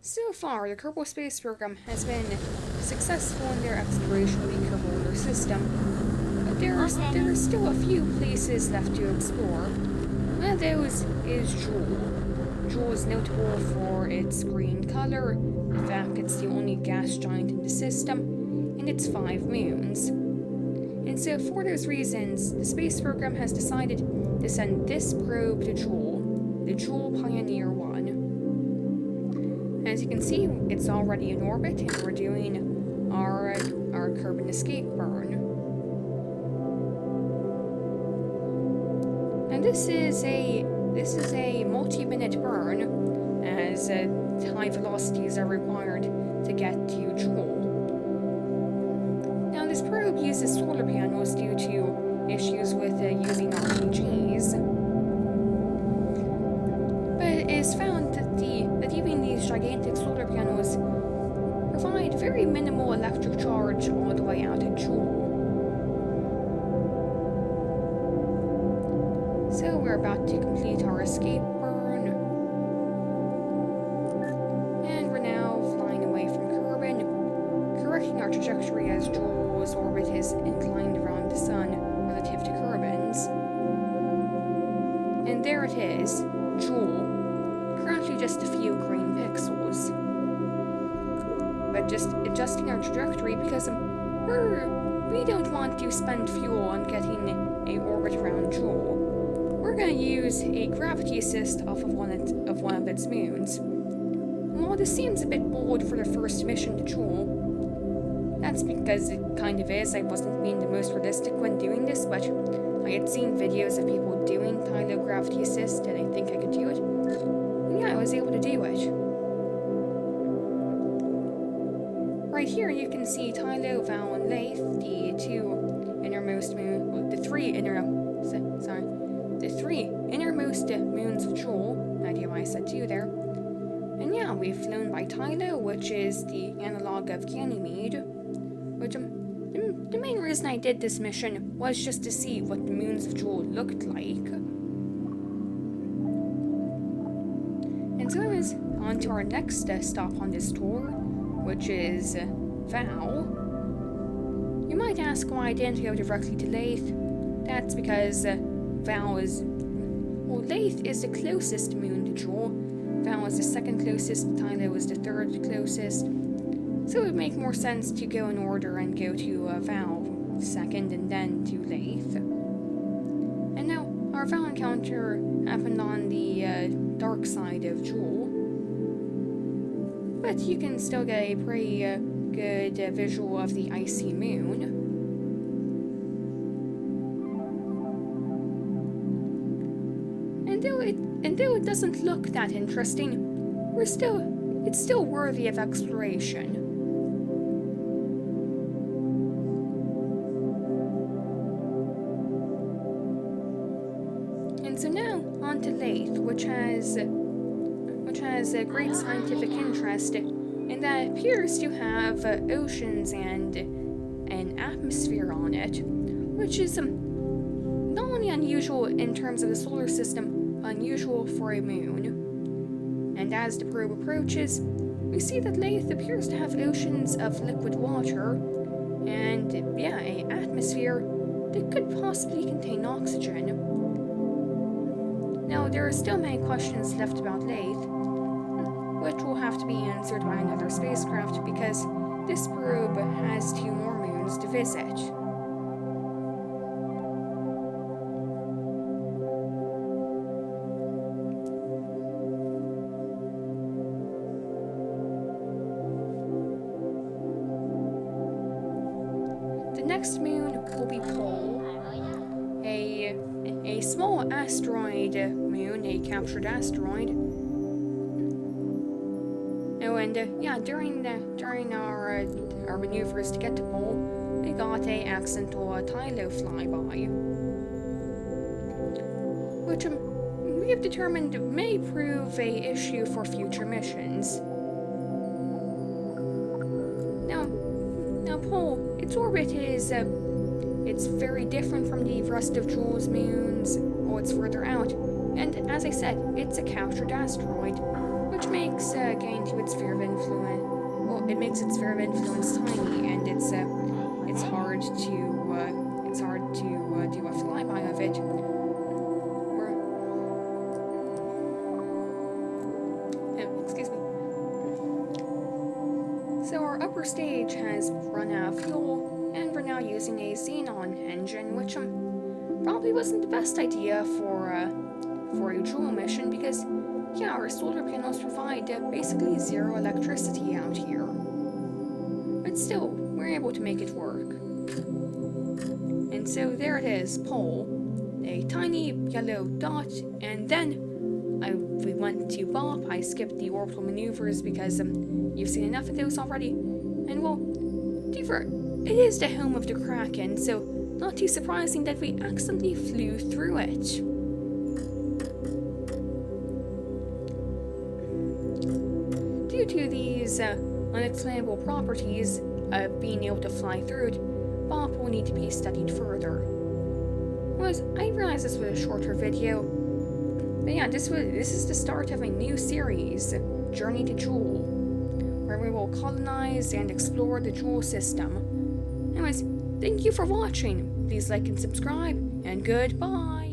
So far, the Kerbal Space Program has been successful in their exploration of the Kerbal Lunar System, but there are still a few places left to explore. One of those is Jool. Jool is notable for its green color, the fact it's the only gas giant in the system, and its 5 moons. And so, for those reasons, the space program has decided to send this probe to Jool, the Jool Pioneer 1. As you can see, it's already in orbit, and we're doing our carbon escape burn. And this is a multi-minute burn, as high velocities are required to get to Jool. Now, this probe uses solar panels due to issues with using RPGs, but it is found that even these gigantic solar panels provide very minimal electric charge all the way out at Jool. So we're about to complete our escape burn, and we're now flying away from Kerbin, correcting our trajectory as Jool's orbit is inclined around the Sun relative to Kerbin's. And there it is, Jool. Currently just a few green pixels. But just adjusting our trajectory because we don't want to spend fuel on getting a orbit around Jool. We're going to use a gravity assist off of one of its moons. And while this seems a bit bold for the first mission to Jool, that's because it kind of is. I wasn't being the most realistic when doing this, but I had seen videos of people doing Tylo gravity assist, and I think I could do it. I was able to do it. Right here you can see Tylo, Val, and Leith, the three innermost moons of Jool. I knew I said 2 there. And yeah, we've flown by Tylo, which is the analog of Ganymede. Which the main reason I did this mission was just to see what the moons of Jool looked like. And so is on to our next stop on this tour, which is Val. You might ask why I didn't go directly to Leith. That's because Leith is the closest moon to Jool. Val is the second closest, Tylo is the third closest. So it would make more sense to go in order and go to Val second and then to Leith. And now, our Val encounter happened on the dark side of Jool, but you can still get a pretty good visual of the icy moon. And though it doesn't look that interesting, it's still worthy of exploration. And so now on to Leith, which has a great scientific interest, and that appears to have oceans and an atmosphere on it, which is not only unusual in terms of the solar system, but unusual for a moon. And as the probe approaches, we see that Leith appears to have oceans of liquid water, and an atmosphere that could possibly contain oxygen. Now, there are still many questions left about Leith, which will have to be answered by another spacecraft because this probe has 2 more moons to visit. The next moon will be Pole, a small asteroid moon, a captured asteroid. Oh, and during our maneuvers to get to Pole, we got a accidental Tylo flyby, which we have determined may prove a issue for future missions. Now Pole, its orbit is it's very different from the rest of Jool's moons. It's further out, and as I said, it's a captured asteroid. which makes getting to its sphere of influence. Well, it makes its sphere of influence tiny, and it's hard to do a flyby of it. Excuse me. So our upper stage has run out of fuel, and we're now using a xenon engine, which probably wasn't the best idea for a Jool mission because, yeah, our solar panels provide basically zero electricity out here. But still, we're able to make it work. And so there it is, pole, a tiny yellow dot, and then we went to Bop. I skipped the orbital maneuvers because you've seen enough of those already. And well, it is the home of the Kraken, so not too surprising that we accidentally flew through it. Due to these unexplainable properties of being able to fly through it, Bop will need to be studied further. I realize this was a shorter video, but yeah, this is the start of a new series, Journey to Jool, where we will colonize and explore the Jool system. Anyways, thank you for watching. Please like and subscribe, and goodbye.